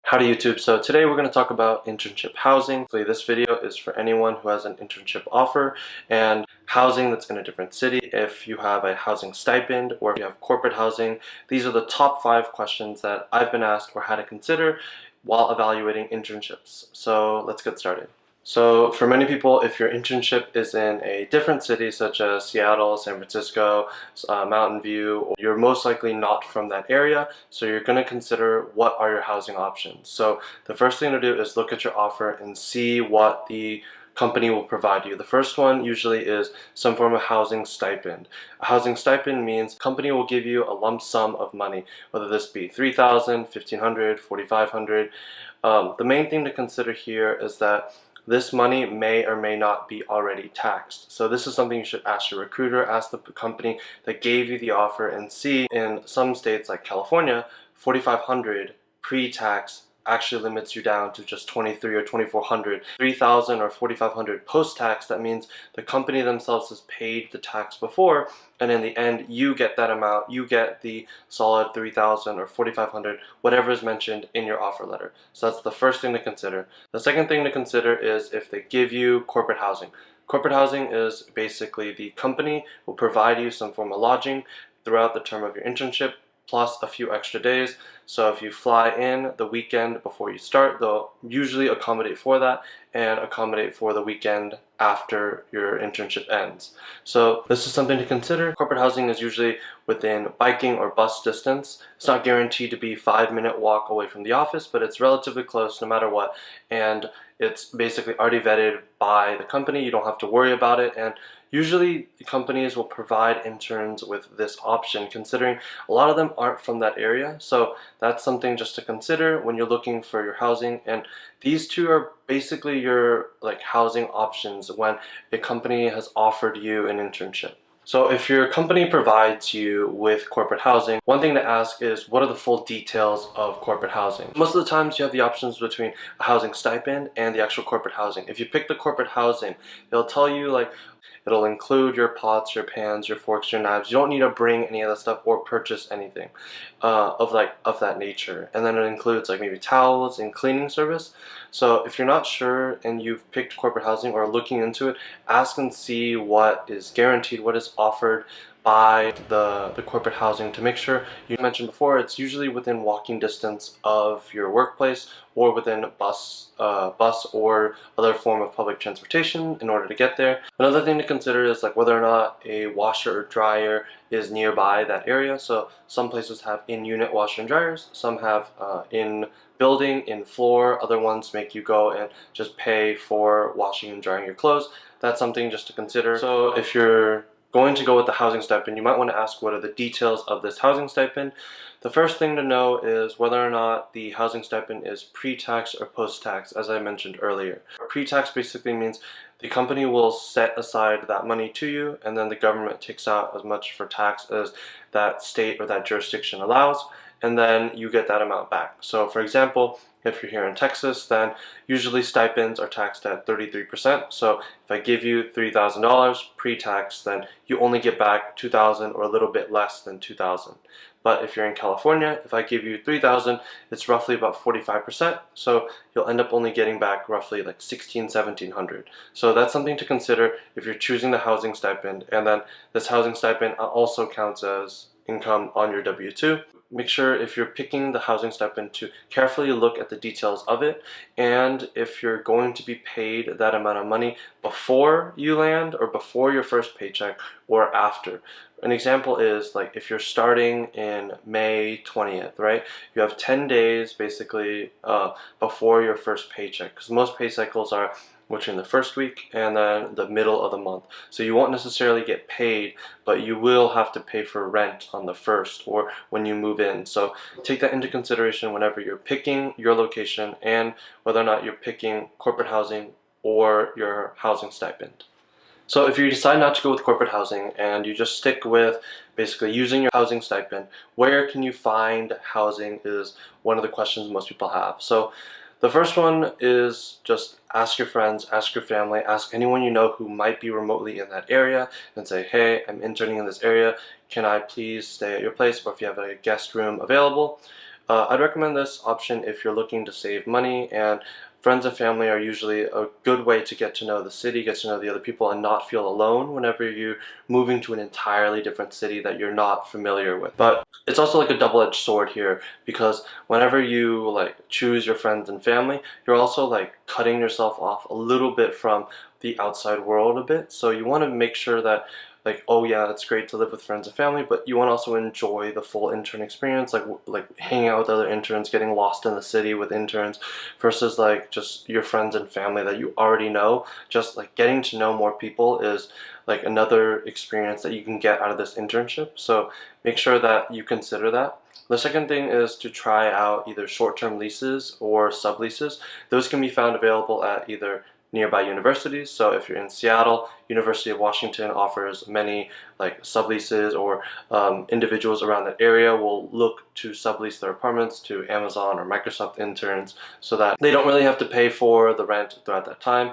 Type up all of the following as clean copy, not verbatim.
Howdy YouTube. So today we're going to talk about internship housing. So this video is for anyone who has an internship offer and housing that's in a different city. If you have a housing stipend or if you have corporate housing, these are the top 5 questions that I've been asked or had to consider while evaluating internships. So let's get started. So for many people, if your internship is in a different city such as Seattle, San Francisco, Mountain View, you're most likely not from that area, so you're going to consider what are your housing options. So the first thing to do is look at your offer and see what the company will provide you. The first one usually is some form of housing stipend. A housing stipend means company will give you a lump sum of money, whether this be $3,000, $1,500, $4,500. The main thing to consider here is that this money may or may not be already taxed. So this is something you should ask your recruiter, ask the company that gave you the offer, and see in some states like California, $4,500 pre-tax actually limits you down to just $2,300 or $2,400. $3,000 or $4,500 post-tax, that means the company themselves has paid the tax before, and in the end you get that amount, you get the solid $3,000 or $4,500, whatever is mentioned in your offer letter. So that's the first thing to consider. The second thing to consider is if they give you corporate housing. Corporate housing is basically the company will provide you some form of lodging throughout the term of your internship, plus a few extra days. So if you fly in the weekend before you start, they'll usually accommodate for that and accommodate for the weekend after your internship ends. So this is something to consider. Corporate housing is usually within biking or bus distance. It's not guaranteed to be a 5-minute walk away from the office, but it's relatively close no matter what. And it's basically already vetted by the company. You don't have to worry about it. And usually companies will provide interns with this option, considering a lot of them aren't from that area. So that's something just to consider when you're looking for your housing. And these two are basically your housing options when a company has offered you an internship. So if your company provides you with corporate housing, one thing to ask is, what are the full details of corporate housing? Most of the times you have the options between a housing stipend and the actual corporate housing. If you pick the corporate housing, they'll tell you it'll include your pots, your pans, your forks, your knives. You don't need to bring any of that stuff or purchase anything of that nature. And then it includes maybe towels and cleaning service. So if you're not sure and you've picked corporate housing or are looking into it, ask and see what is guaranteed, what is offered by the corporate housing, to make sure. You mentioned before, it's usually within walking distance of your workplace or within a bus or other form of public transportation in order to get there. Another thing to consider is whether or not a washer or dryer is nearby that area. So some places have in-unit washer and dryers, some have in building, in floor, other ones make you go and just pay for washing and drying your clothes. That's something just to consider. So if you're going to go with the housing stipend, you might want to ask what are the details of this housing stipend. The first thing to know is whether or not the housing stipend is pre-tax or post-tax, as I mentioned earlier. Pre-tax basically means the company will set aside that money to you, and then the government takes out as much for tax as that state or that jurisdiction allows, and then you get that amount back. So for example, if you're here in Texas, then usually stipends are taxed at 33%. So if I give you $3,000 pre-tax, then you only get back $2,000 or a little bit less than $2,000. But if you're in California, if I give you $3,000, it's roughly about 45%. So you'll end up only getting back roughly $1,600, $1,700. So that's something to consider if you're choosing the housing stipend. And then this housing stipend also counts as income on your W-2. Make sure if you're picking the housing stipend to carefully look at the details of it, and if you're going to be paid that amount of money before you land or before your first paycheck or after. An example is if you're starting in May 20th, right? You have 10 days basically before your first paycheck, because most pay cycles are between the first week and then the middle of the month. So you won't necessarily get paid, but you will have to pay for rent on the first or when you move in. So take that into consideration whenever you're picking your location and whether or not you're picking corporate housing or your housing stipend. So if you decide not to go with corporate housing and you just stick with basically using your housing stipend, where can you find housing is one of the questions most people have. So the first one is just ask your friends, ask your family, ask anyone you know who might be remotely in that area and say, hey, I'm interning in this area. Can I please stay at your place? Or if you have a guest room available, I'd recommend this option if you're looking to save money, and friends and family are usually a good way to get to know the city, get to know the other people, and not feel alone whenever you're moving to an entirely different city that you're not familiar with. But it's also like a double-edged sword here, because whenever you like choose your friends and family, you're also like cutting yourself off a little bit from the outside world a bit. So you want to make sure that, like, oh yeah, it's great to live with friends and family, but you want to also enjoy the full intern experience, like hanging out with other interns, getting lost in the city with interns, versus like just your friends and family that you already know. Just like getting to know more people is like another experience that you can get out of this internship. So make sure that you consider that. The second thing is to try out either short-term leases or subleases. Those can be found available at either nearby universities. So if you're in Seattle, University of Washington offers many like subleases, or individuals around that area will look to sublease their apartments to Amazon or Microsoft interns so that they don't really have to pay for the rent throughout that time.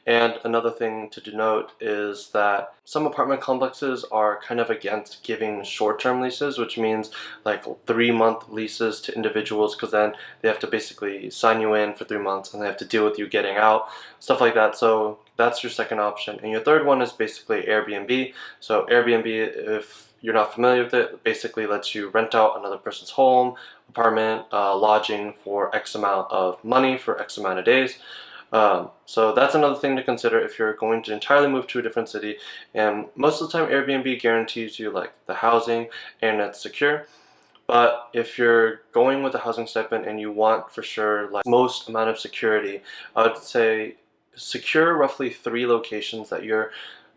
And another thing to denote is that some apartment complexes are kind of against giving short-term leases, which means like 3-month leases to individuals, because then they have to basically sign you in for 3 months and they have to deal with you getting out, stuff like that. So that's your second option. And your third one is basically Airbnb. So Airbnb, if you're not familiar with it, basically lets you rent out another person's home, apartment, lodging for X amount of money for X amount of days. So that's another thing to consider if you're going to entirely move to a different city. And most of the time Airbnb guarantees you like the housing and it's secure. But if you're going with a housing stipend and you want for sure like most amount of security, I would say secure roughly 3 locations that you're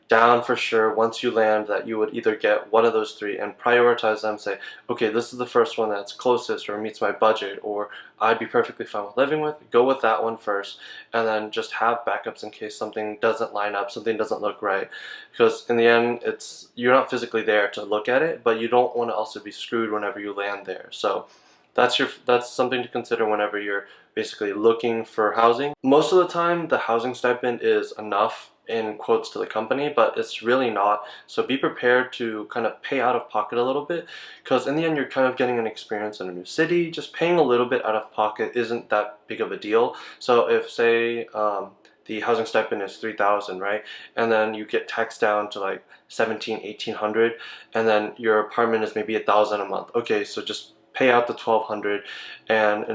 down for sure once you land, that you would either get one of those 3 and prioritize them. Say, okay, this is the first one that's closest or meets my budget, or I'd be perfectly fine with living with. Go with that one first, and then just have backups in case something doesn't line up, something doesn't look right. Because in the end, you're not physically there to look at it, but you don't want to also be screwed whenever you land there. So that's something to consider whenever you're basically looking for housing. Most of the time, the housing stipend is enough in quotes to the company, but it's really not. So be prepared to kind of pay out of pocket a little bit, because in the end you're kind of getting an experience in a new city. Just paying a little bit out of pocket isn't that big of a deal. So if say the housing stipend is 3,000, right, and then you get taxed down to like 1,800, and then your apartment is maybe 1,000 a month. Okay, so just pay out the 1,200, and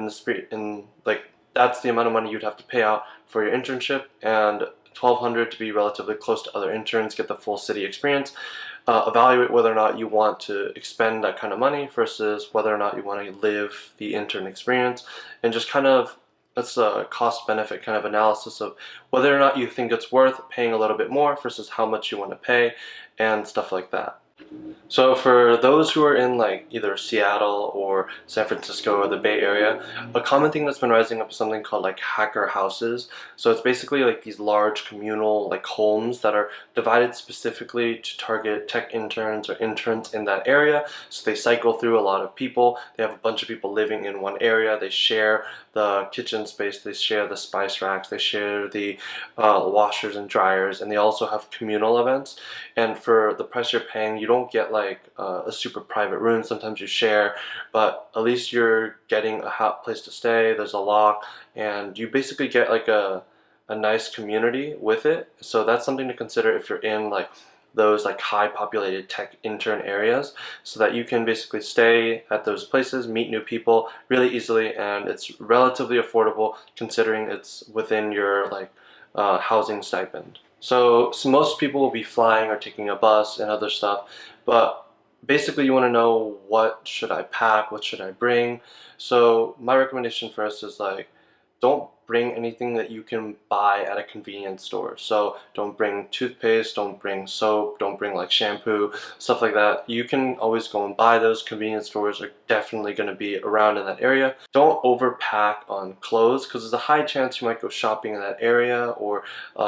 that's the amount of money you'd have to pay out for your internship, and 1,200 to be relatively close to other interns, get the full city experience. Evaluate whether or not you want to expend that kind of money versus whether or not you want to live the intern experience, and just kind of, that's a cost benefit kind of analysis of whether or not you think it's worth paying a little bit more versus how much you want to pay and stuff like that. So for those who are in like either Seattle or San Francisco or the Bay Area, a common thing that's been rising up is something called like hacker houses. So it's basically like these large communal like homes that are divided specifically to target tech interns or interns in that area. So they cycle through a lot of people. They have a bunch of people living in one area. They share the kitchen space, they share the spice racks, they share the washers and dryers, and they also have communal events. And for the price you're paying, you don't get like a super private room. Sometimes you share, but at least you're getting a hot place to stay. There's a lock, and you basically get like a nice community with it. So that's something to consider if you're in like those like high populated tech intern areas, so that you can basically stay at those places, meet new people really easily, and it's relatively affordable considering it's within your like housing stipend. So most people will be flying or taking a bus and other stuff, but basically you want to know, what should I pack, what should I bring? So my recommendation first is like, don't bring anything that you can buy at a convenience store. So don't bring toothpaste, don't bring soap, don't bring like shampoo, stuff like that. You can always go and buy those. Convenience stores are definitely going to be around in that area. Don't overpack on clothes, because there's a high chance you might go shopping in that area, or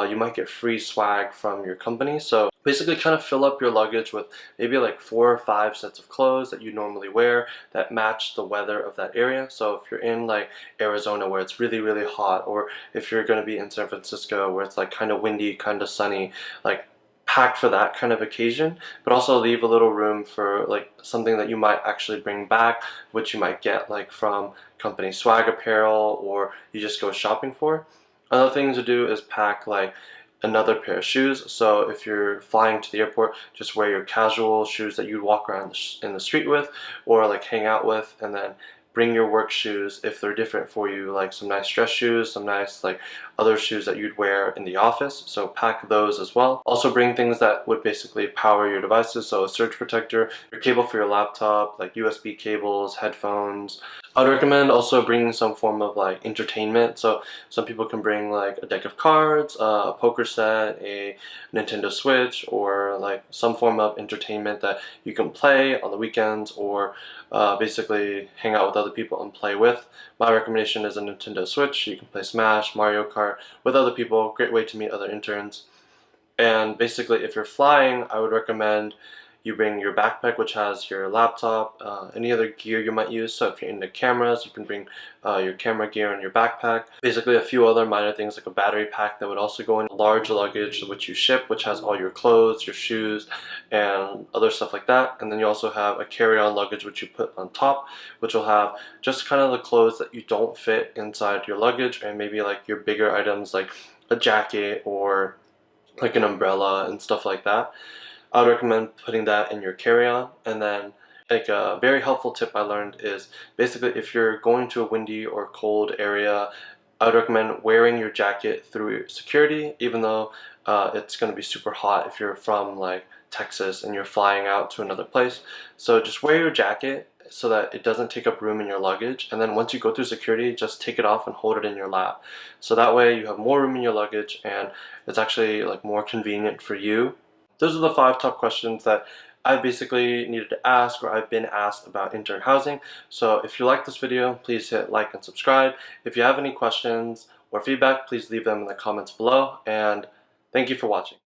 you might get free swag from your company. So basically kind of fill up your luggage with maybe like 4 or 5 sets of clothes that you normally wear that match the weather of that area. So if you're in like Arizona where it's really really hot, or if you're going to be in San Francisco where it's like kind of windy, kind of sunny, like packed for that kind of occasion, but also leave a little room for like something that you might actually bring back, which you might get like from company swag apparel or you just go shopping for. Another thing to do is pack like another pair of shoes. So if you're flying to the airport, just wear your casual shoes that you'd walk around in the street with or like hang out with, and then bring your work shoes if they're different for you, like some nice dress shoes, some nice like other shoes that you'd wear in the office. So pack those as well. Also bring things that would basically power your devices, so a surge protector, your cable for your laptop, like USB cables, headphones. I would recommend also bringing some form of like entertainment. So some people can bring like a deck of cards, a poker set, a Nintendo Switch, or like some form of entertainment that you can play on the weekends or basically hang out with other people and play with. My recommendation is a Nintendo Switch. You can play Smash, Mario Kart with other people. Great way to meet other interns. And basically, if you're flying, I would recommend you bring your backpack, which has your laptop, any other gear you might use. So if you're into cameras, you can bring your camera gear in your backpack. Basically, a few other minor things like a battery pack that would also go in. Large luggage, which you ship, which has all your clothes, your shoes, and other stuff like that. And then you also have a carry-on luggage, which you put on top, which will have just kind of the clothes that you don't fit inside your luggage, and maybe like your bigger items like a jacket or like an umbrella and stuff like that. I would recommend putting that in your carry-on. And then like a very helpful tip I learned is basically if you're going to a windy or cold area, I would recommend wearing your jacket through security, even though it's going to be super hot if you're from like Texas and you're flying out to another place. So just wear your jacket so that it doesn't take up room in your luggage, and then once you go through security, just take it off and hold it in your lap. So that way you have more room in your luggage and it's actually like more convenient for you. Those are the 5 top questions that I basically needed to ask, or I've been asked about intern housing. So if you like this video, please hit like and subscribe. If you have any questions or feedback, please leave them in the comments below, and thank you for watching.